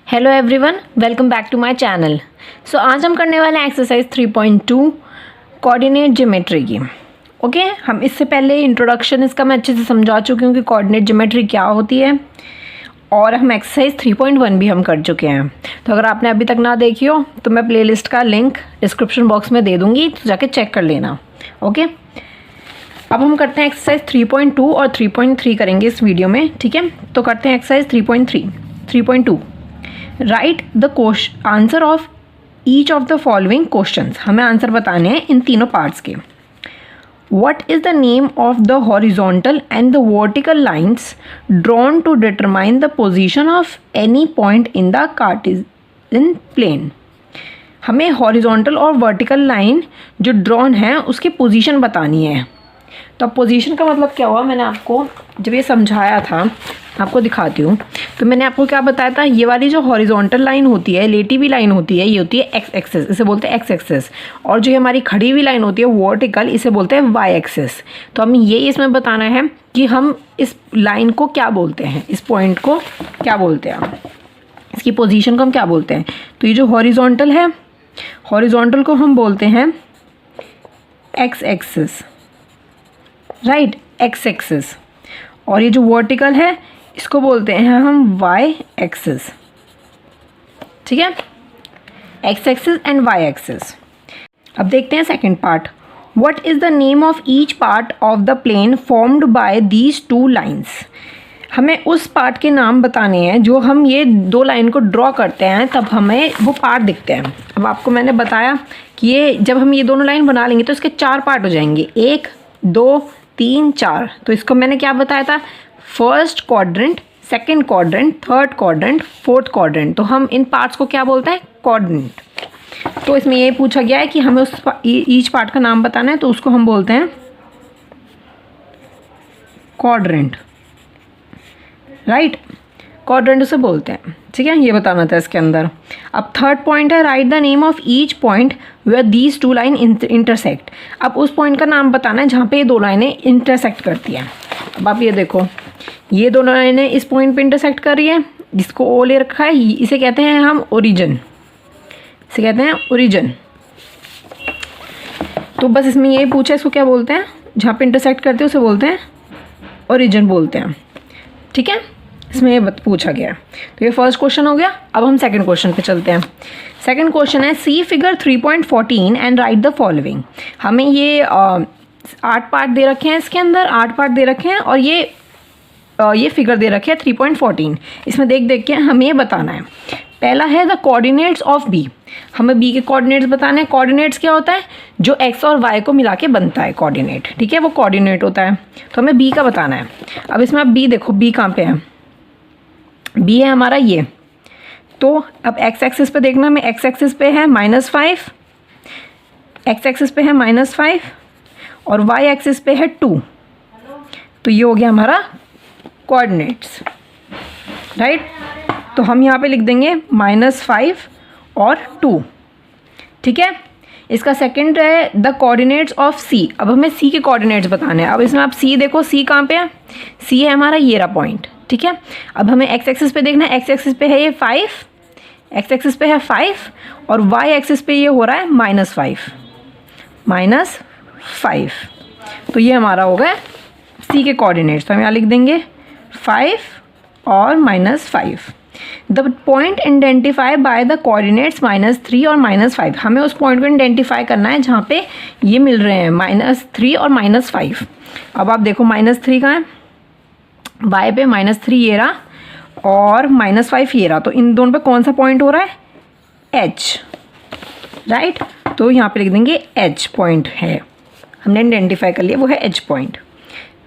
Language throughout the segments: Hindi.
Hello everyone, welcome back to my channel. So आज हम करने वाले हैं एक्सरसाइज 3.2 कोऑर्डिनेट ज्योमेट्री की। ओके, हम इससे पहले इंट्रोडक्शन इसका मैं अच्छे से समझा चुकी हूँ कि कोऑर्डिनेट ज्योमेट्री क्या होती है, और हम एक्सरसाइज 3.1 भी हम कर चुके हैं। तो अगर आपने अभी तक ना देखी हो तो मैं प्लेलिस्ट का लिंक डिस्क्रिप्शन बॉक्स में दे दूँगी, तो जाके चेक कर लेना। ओके, अब हम करते हैं एक्सरसाइज 3.2 और 3.3 करेंगे इस वीडियो में। ठीक है, तो करते हैं exercise 3.2। Write the answer of each of the following questions. हमें आंसर बताने हैं इन तीनों पार्ट्स के। What is the name of the horizontal and the vertical lines drawn to determine the position of any point in the Cartesian plane. हमें हॉरिजॉन्टल और वर्टिकल लाइन जो ड्रॉन है उसकी पोजीशन बतानी है। तो पोजीशन का मतलब क्या हुआ, मैंने आपको जब ये समझाया था, आपको दिखाती हूँ। तो मैंने आपको क्या बताया था, ये वाली जो हॉरिजॉन्टल लाइन होती है, लेटी हुई लाइन होती है, ये होती है एक्स एक्सिस, इसे बोलते हैं एक्स एक्सिस। और जो हमारी खड़ी हुई लाइन होती है वर्टिकल, इसे बोलते हैं वाई एक्सिस। तो हमें ये इसमें बताना है कि हम इस लाइन को क्या बोलते हैं, इस पॉइंट को क्या बोलते हैं, इसकी पोजीशन को हम क्या बोलते हैं। तो ये जो हॉरिजॉन्टल है, हॉरिजॉन्टल को हम बोलते हैं x axis, right, x axis. और ये जो वर्टिकल है इसको बोलते हैं हम वाई एक्सिस। ठीक है, X axis and Y axis. अब देखते हैं second part. What is the name of each part of the plane formed by these two lines. हमें उस पार्ट के नाम बताने हैं जो हम ये दो लाइन को ड्रॉ करते हैं तब हमें वो पार्ट दिखते हैं। अब आपको मैंने बताया कि ये जब हम ये दोनों लाइन बना लेंगे तो इसके चार पार्ट हो जाएंगे, 1 2 3 4। तो इसको मैंने क्या बताया था, first quadrant, second quadrant, third quadrant, fourth quadrant. तो हम इन पार्ट्स को क्या बोलते हैं, क्वाड्रेंट। तो इसमें ये पूछा गया है कि हमें उस ईच पार्ट का नाम बताना है, तो उसको हम बोलते हैं क्वाड्रेंट, राइट, क्वाड्रेंट उसे बोलते हैं। ठीक है, ये बताना था इसके अंदर। अब थर्ड पॉइंट है, write the name of each point where these two line intersect. अब उस पॉइंट का नाम बताना है जहाँ पे ये दो लाइनें इंटरसेक्ट करती हैं। अब आप ये देखो, ये दोनों लाइनें इस पॉइंट पे इंटरसेक्ट कर रही है, जिसको ओ ले रखा है, इसे कहते हैं हम ओरिजिन, इसे कहते हैं ओरिजिन। तो बस इसमें यही पूछा, इसको क्या बोलते हैं, जहाँ पे इंटरसेक्ट करते हैं उसे बोलते हैं ओरिजिन बोलते हैं। ठीक है, इसमें ये पूछा गया। तो ये फर्स्ट क्वेश्चन हो गया। अब हम सेकंड क्वेश्चन पे चलते हैं। सेकंड क्वेश्चन है, see figure 3.14 and write the following. हमें ये 8 पार्ट दे रखे हैं, इसके अंदर 8 पार्ट दे रखे हैं, और ये फिगर दे रखे हैं 3.14। इसमें देख देख के हमें ये बताना है। पहला है द कोऑर्डिनेट्स ऑफ बी। हमें बी के कोऑर्डिनेट्स बताने हैं। कोऑर्डिनेट्स क्या होता है, जो एक्स और वाई को मिला के बनता है कोऑर्डिनेट। ठीक है, वो कोऑर्डिनेट होता है। तो हमें बी का बताना है। अब इसमें आप बी देखो, बी कहाँ पे है, बी है हमारा ये। तो अब एक्स एक्सिस पे देखना, हमें एक्स एक्सिस पे है -5, एक्स एक्सिस पे है -5, और वाई एक्सिस पे है 2। तो ये हो गया हमारा कोऑर्डिनेट्स, राइट। तो हम यहाँ पे लिख देंगे -5 और 2। ठीक है, इसका सेकंड है द कोऑर्डिनेट्स ऑफ सी। अब हमें सी के कोऑर्डिनेट्स बताने हैं। अब इसमें आप सी देखो, सी कहाँ पे है, सी है हमारा ये रहा पॉइंट। ठीक है, अब हमें एक्स एक्सिस पे देखना है, एक्स एक्सिस पे है ये 5, एक्स एक्सिस पे है 5, और वाई एक्सिस पे ये हो रहा है -5। तो ये हमारा हो गया सी के कोऑर्डिनेट्स। तो हम यहाँ लिख देंगे 5 और -5। The point identify by the coordinates -3 और -5। हमें उस पॉइंट को आइडेंटिफाई करना है जहाँ पे ये मिल रहे हैं, -3 और -5। अब आप देखो -3 कहाँ है, वाई पे -3 ये रहा, और -5 ये रहा। तो इन दोनों पे कौन सा पॉइंट हो रहा है, एच, राइट। तो यहाँ पे लिख देंगे एच पॉइंट है, हमने आइडेंटिफाई कर लिया, वो है एच पॉइंट।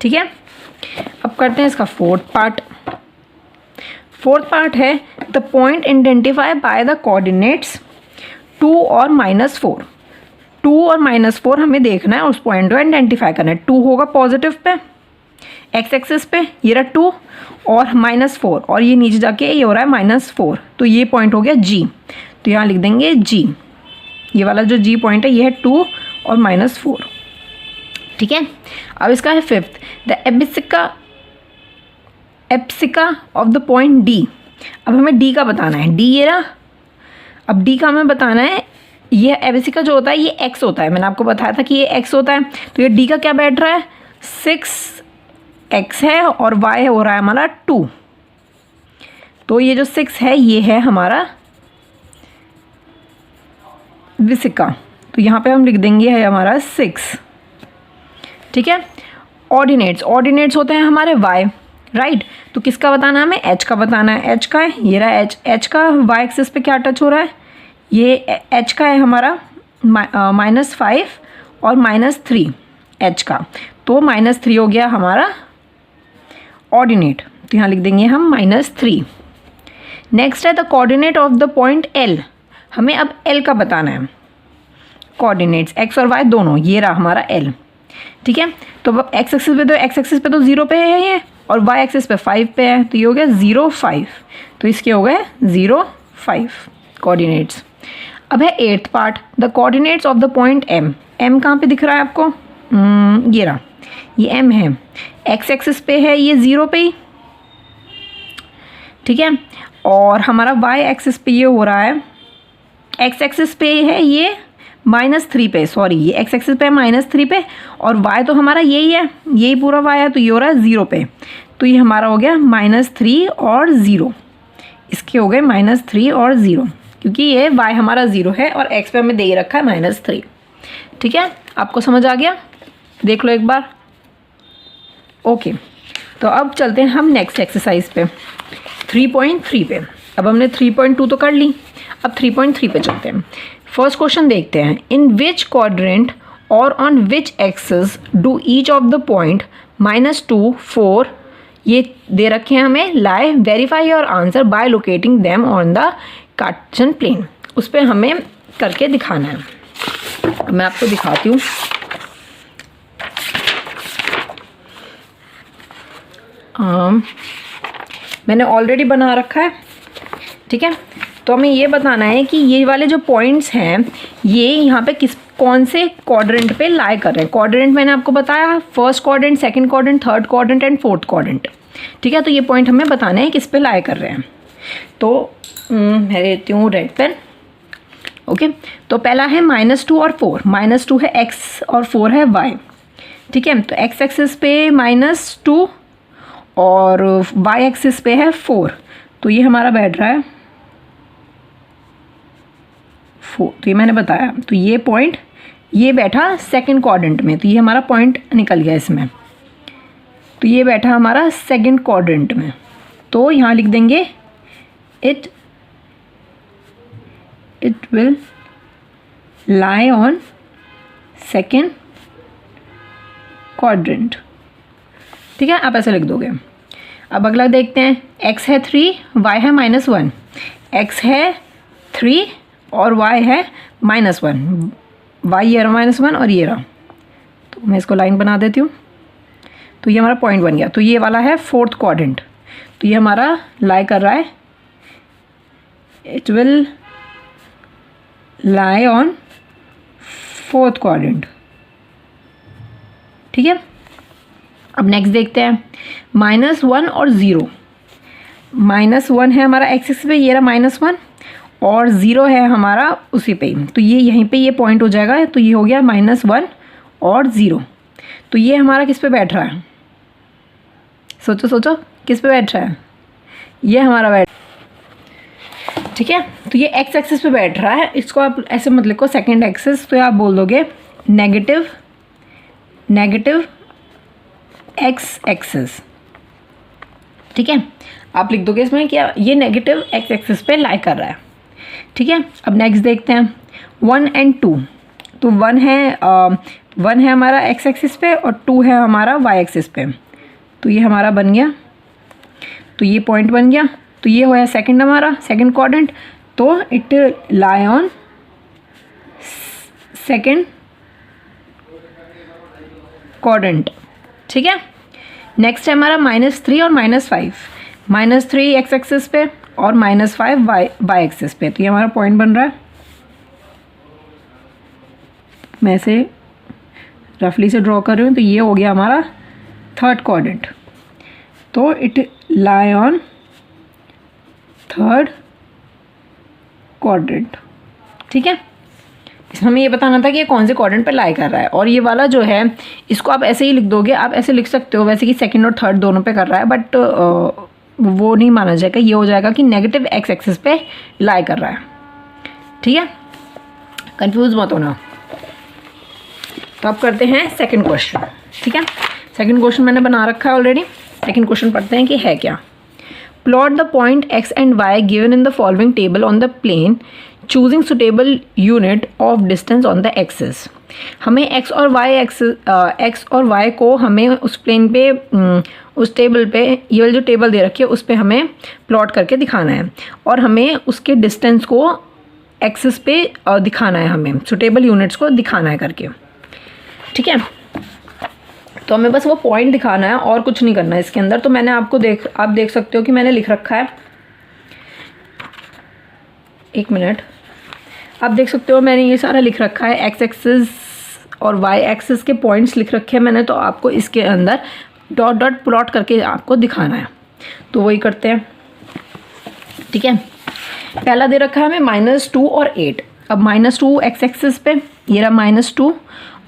ठीक है, अब करते हैं इसका फोर्थ पार्ट। फोर्थ पार्ट है the point identify by the coordinates 2 और -4। 2 और -4 हमें देखना है, उस पॉइंट को आइडेंटिफाई करना है। 2 होगा पॉजिटिव पे, एक्स एक्सिस पे ये रहा 2, और -4, और ये नीचे जाके ये हो रहा है -4। तो ये पॉइंट हो गया जी। तो यहाँ लिख देंगे जी, ये वाला जो जी पॉइंट है ये है 2 और -4। ठीक है, अब इसका है fifth, the abscissa of the point D. अब हमें डी का बताना है, डी ये रहा। अब डी का हमें बताना है, ये एबीसी का जो होता है ये एक्स होता है, मैंने आपको बताया था कि ये एक्स होता है। तो ये डी का क्या बैठ रहा है, 6x है और y हो रहा है हमारा 2। तो ये जो 6 है ये है हमारा विसिका, तो यहाँ पे हम लिख देंगे है हमारा 6। ठीक है। ऑर्डिनेट्स, ऑर्डिनेट्स होते हैं हमारे y, राइट। तो किसका बताना है हमें, h का बताना है। h का है, ये रहा h, h का y एक्सिस पे क्या टच हो रहा है, ये h का है हमारा -5 और -3 h का, तो -3 हो गया हमारा ऑर्डिनेट, तो यहाँ लिख देंगे हम -3। नेक्स्ट है the coordinate of the point L, हमें अब L का बताना है। कोऑर्डिनेट्स x और y दोनों, ये रहा हमारा L। ठीक है। तो अब x एक्सिस पे तो 0 पे है ये, और y एक्सिस पे 5 पे है, तो ये हो गया 0 5, तो इसके हो गए 0 5 कोऑर्डिनेट्स। अब है 8th part, the coordinates of the point M। M कहाँ पे दिख रहा है आपको, ये रहा, ये M है, x एक्सिस पे है ये 0 पे ही। ठीक है। और हमारा y एक्सिस पे ये हो रहा है, x एक्सिस पे है ये -3 पे, सॉरी ये x एक्सिस पे -3 पे, और y तो हमारा यही है, यही पूरा y है, तो ये हो रहा है 0 पे, तो ये हमारा हो गया -3 और 0, इसके हो गए -3 और 0, क्योंकि ये y हमारा 0 है और x पे हमें दे रखा है -3। ठीक है, आपको समझ आ गया, देख लो एक बार। ओके, तो अब चलते हैं हम नेक्स्ट एक्सरसाइज पे, 3.3 पे। अब हमने 3.2 तो कर ली, अब 3.3 पे चलते हैं। फर्स्ट क्वेश्चन देखते हैं, इन विच क्वाड्रेंट और on which axis do each of the point -2 4 ये दे रखे हैं हमें, lie, verify your answer by locating them on the Cartesian plane. उस पर हमें करके दिखाना है। मैं आपको दिखाती हूँ। मैंने ऑलरेडी बना रखा है। ठीक है, तो हमें ये बताना है कि ये वाले जो पॉइंट्स हैं ये यहाँ पे कौन से क्वाड्रेंट पे लाई कर रहे हैं। क्वाड्रेंट मैंने आपको बताया, first quadrant, second quadrant, third quadrant and fourth quadrant. ठीक है, तो ये पॉइंट हमें बताना है किस पे लाई कर रहे हैं। तो मैं लेती हूँ रेड पेन। ओके, तो पहला है -2 और 4। -2 है x और 4 है y। ठीक है, तो x एक्सिस पे -2 और y एक्सिस पे है 4, तो ये हमारा बैठ रहा है 4, तो ये मैंने बताया। तो ये पॉइंट ये बैठा सेकंड क्वाड्रेंट में, तो ये हमारा पॉइंट निकल गया इसमें, तो ये बैठा हमारा सेकंड क्वाड्रेंट में, तो यहाँ लिख देंगे it will lie on second quadrant. ठीक है, आप ऐसे लिख दोगे। अब अगला देखते हैं, x है 3, y है -1, x है 3 और y है -1, y ये रहा -1 और ये रहा, तो मैं इसको लाइन बना देती हूँ। तो ये हमारा पॉइंट बन गया। तो ये वाला है फोर्थ क्वाड्रेंट, तो ये हमारा लाई कर रहा है, it will lie on fourth quadrant. ठीक है, अब नेक्स्ट देखते हैं, -1 और 0। -1 है हमारा एक्सिस पे, ये रहा -1, और 0 है हमारा उसी पे, तो ये यहीं पे ये पॉइंट हो जाएगा, तो ये हो गया -1 और 0। तो ये हमारा किस पे बैठ रहा है, सोचो सोचो किस पे बैठ रहा है, ये हमारा बैठ। ठीक है, तो ये x एक्सिस पे बैठ रहा है, इसको आप ऐसे मत लिखो सेकेंड एक्सिस, तो आप बोल दोगे नेगेटिव x एक्सिस। ठीक है, आप लिख दोगे इसमें क्या ये नेगेटिव x एक्सिस पे लाई कर रहा है। ठीक है, अब नेक्स्ट देखते हैं 1 एंड 2। तो 1 है हमारा x एक्सिस पे और 2 है हमारा y एक्सिस पे, तो ये हमारा बन गया, तो ये पॉइंट बन गया। तो ये हुआ सेकंड हमारा सेकंड क्वाड्रेंट, तो it lie on second quadrant. ठीक है, नेक्स्ट है हमारा -3 और -5। -3 x एक्सिस पे और -5 y एक्सिस पे, तो ये हमारा पॉइंट बन रहा है। मैं इसे रफली से ड्रॉ कर रही हूँ, तो ये हो गया हमारा थर्ड क्वाड्रेंट, तो it lie on third quadrant. ठीक है, इसमें हमें ये बताना था कि ये कौन से क्वाड्रेंट पे लाई कर रहा है। और ये वाला जो है इसको आप ऐसे ही लिख दोगे, आप ऐसे लिख सकते हो वैसे कि सेकंड और थर्ड दोनों पे कर रहा है, बट वो नहीं माना जाएगा। ये हो जाएगा कि नेगेटिव एक्स एक्सिस पे लाई कर रहा है। ठीक है, कंफ्यूज मत होना। तो अब करते हैं सेकंड क्वेश्चन। ठीक है, सेकंड क्वेश्चन मैंने बना रखा है ऑलरेडी। सेकंड क्वेश्चन पढ़ते हैं कि है क्या। Plot the point X and Y given in the following table on the plane choosing suitable unit of distance on the axis. हमें एक्स और वाई को हमें उस प्लेन पे उस टेबल पे, ये वाली जो टेबल दे रखी है उस पे हमें प्लॉट करके दिखाना है और हमें उसके डिस्टेंस को एक्सिस पे दिखाना है, हमें सुटेबल यूनिट्स को दिखाना है करके। ठीक है, तो हमें बस वो पॉइंट दिखाना है और कुछ नहीं करना है इसके अंदर। तो मैंने आप देख सकते हो कि मैंने लिख रखा है, एक मिनट, आप देख सकते हो मैंने ये सारा लिख रखा है, एक्स एक्सिस और वाई एक्सिस के पॉइंट्स लिख रखे हैं मैंने। तो आपको इसके अंदर डॉट डॉट प्लॉट करके आपको दिखाना है, तो वही करते हैं। ठीक है, पहला दे रखा है हमें -2 और 8। अब -2 एक्स एक्सिस पे, ये रहा -2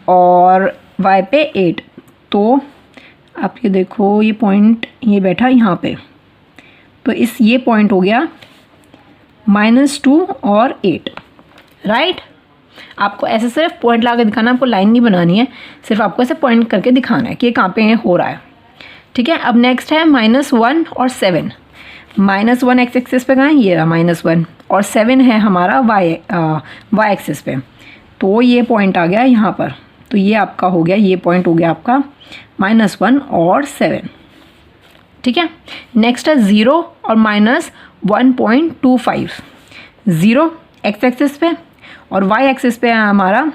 और वाई पे 8। तो आप ये देखो, ये पॉइंट ये बैठा यहाँ पे, तो ये पॉइंट हो गया -2 और 8, राइट। आपको ऐसे सिर्फ पॉइंट ला के दिखाना, आपको लाइन नहीं बनानी है, सिर्फ आपको ऐसे पॉइंट करके दिखाना है कि ये कहाँ पे हो रहा है। ठीक है, अब नेक्स्ट है -1 और 7। -1 एक्स एक्सिस पे कहाँ है, ये रहा -1, और 7 है हमारा वाई एक्सिस पे। तो ये पॉइंट आ गया यहाँ पर, तो ये आपका हो गया, ये पॉइंट हो गया आपका -1 और 7। ठीक है, नेक्स्ट है 0 और -1.25। 0 एक्स एक्सिस पे और वाई एक्सिस पे है हमारा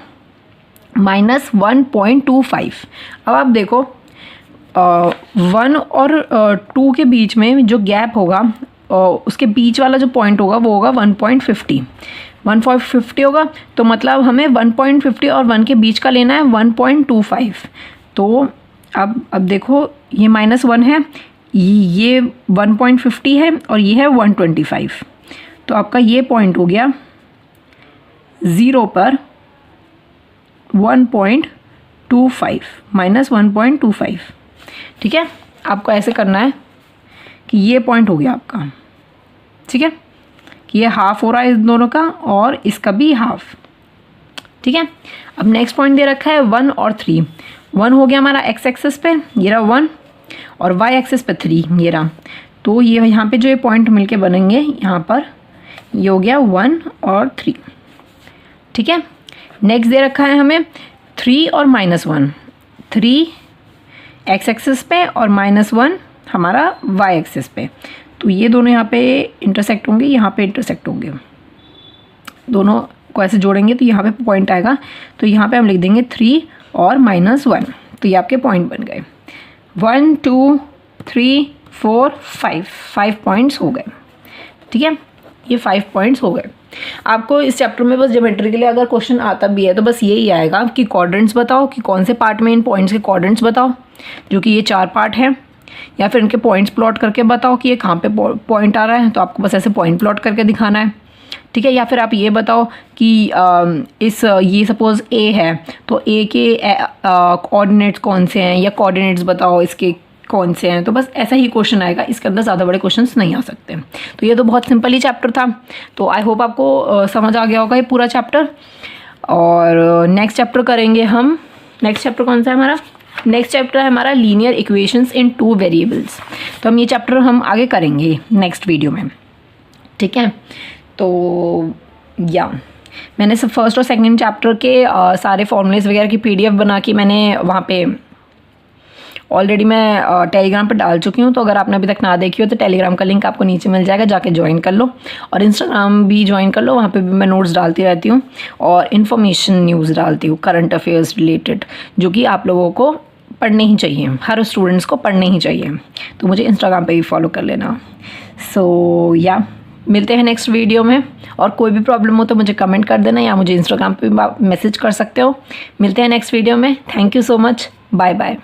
-1.25। अब आप देखो 1 और 2 के बीच में जो गैप होगा, उसके बीच वाला जो पॉइंट होगा वो होगा 1.50 होगा। तो मतलब हमें 1.50 और 1 के बीच का लेना है 1.25। तो अब देखो ये -1 है, ये 1.50 है और ये है 125। तो आपका ये पॉइंट हो गया 0 पर 1.25 -1.25। ठीक है, आपको ऐसे करना है कि ये पॉइंट हो गया आपका। ठीक है, कि ये हाफ हो रहा है इस दोनों का और इसका भी हाफ। ठीक है, अब नेक्स्ट पॉइंट दे रखा है 1 और 3। 1 हो गया हमारा एक्स एक्सिस पे, ये रहा 1, और वाई एक्सिस पे 3, ये रहा। तो ये यहाँ पे जो ये पॉइंट मिलके बनेंगे यहाँ पर, ये हो गया 1 और 3। ठीक है, नेक्स्ट दे रखा है हमें 3 और -1। 3 एक्स एक्सिस पे और -1 हमारा वाई एक्सिस पे। तो ये दोनों यहाँ पे इंटरसेक्ट होंगे, यहाँ पे इंटरसेक्ट होंगे, दोनों को ऐसे जोड़ेंगे तो यहाँ पे पॉइंट आएगा। तो यहाँ पे हम लिख देंगे 3 और -1। तो ये आपके पॉइंट बन गए 1 2 3 4 5 पॉइंट्स हो गए। ठीक है, ये 5 पॉइंट्स हो गए। आपको इस चैप्टर में बस ज्योमेट्री के लिए अगर क्वेश्चन आता भी है तो बस यही आएगा कि क्वाड्रेंट्स बताओ, कि कौन से पार्ट में इन पॉइंट्स के क्वाड्रेंट्स बताओ, जो कि ये 4 पार्ट हैं, या फिर इनके पॉइंट्स प्लॉट करके बताओ कि ये कहाँ पे पॉइंट आ रहा है। तो आपको बस ऐसे पॉइंट प्लॉट करके दिखाना है। ठीक है, या फिर आप ये बताओ कि ये सपोज ए है तो ए के कोऑर्डिनेट्स कौन से हैं, या कोऑर्डिनेट्स बताओ इसके कौन से हैं। तो बस ऐसा ही क्वेश्चन आएगा, इसके अंदर ज़्यादा बड़े क्वेश्चंस नहीं आ सकते। तो ये तो बहुत सिंपल ही चैप्टर था। तो आई होप आपको समझ आ गया होगा ये पूरा चैप्टर। और नेक्स्ट चैप्टर करेंगे हम, नेक्स्ट चैप्टर कौन सा है हमारा, नेक्स्ट चैप्टर है हमारा लीनियर इक्वेशंस इन 2 वेरिएबल्स। तो हम ये चैप्टर हम आगे करेंगे नेक्स्ट वीडियो में। ठीक है, तो या मैंने सब फर्स्ट और सेकंड चैप्टर के सारे फॉर्मूलेस वगैरह की PDF बना के मैंने वहाँ पे ऑलरेडी मैं टेलीग्राम पर डाल चुकी हूँ। तो अगर आपने अभी तक ना देखी हो तो टेलीग्राम का लिंक आपको नीचे मिल जाएगा, जाके ज्वाइन कर लो। और इंस्टाग्राम भी ज्वाइन कर लो, वहाँ पे भी मैं नोट्स डालती रहती हूँ और इन्फॉर्मेशन न्यूज़ डालती हूँ करंट अफेयर्स रिलेटेड, जो कि आप लोगों को पढ़ने ही चाहिए, हर स्टूडेंट्स को पढ़ने ही चाहिए। तो मुझे इंस्टाग्राम पे भी फॉलो कर लेना। सो या मिलते हैं नेक्स्ट वीडियो में। और कोई भी प्रॉब्लम हो तो मुझे कमेंट कर देना, या मुझे इंस्टाग्राम पे मैसेज कर सकते हो। मिलते हैं नेक्स्ट वीडियो में। Thank you so much, bye bye.